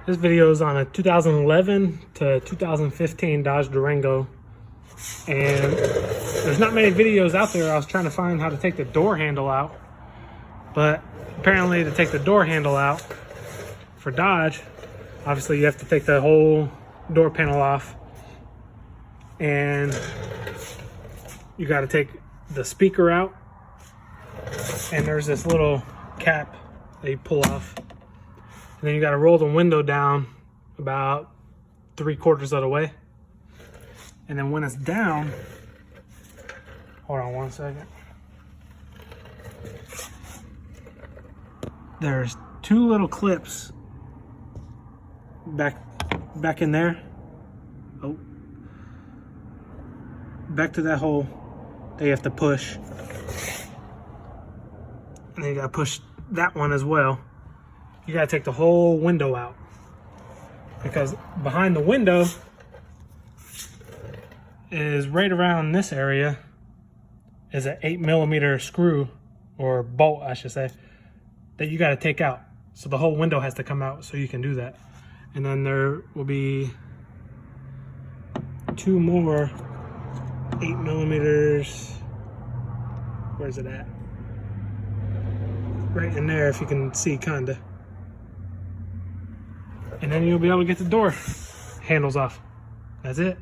This video is on a 2011 to 2015 Dodge Durango. And there's not many videos out there. I was trying to find how to take the door handle out. But apparently to take the door handle out for Dodge, obviously you have to take the whole door panel off. And you got to take the speaker out. And there's this little cap that you pull off. And then you got to roll the window down about 3/4 of the way. And then when it's down, hold on one second. There's two little clips back in there. Oh, back to that hole that you have to push. And then you gotta push that one as well. You gotta take the whole window out, because behind the window is right around this area is an 8mm screw, or bolt I should say, that you gotta take out. So the whole window has to come out so you can do that. And then there will be two more 8mm. Where's it at? Right in there, if you can see, kinda. And then you'll be able to get the door handles off. That's it.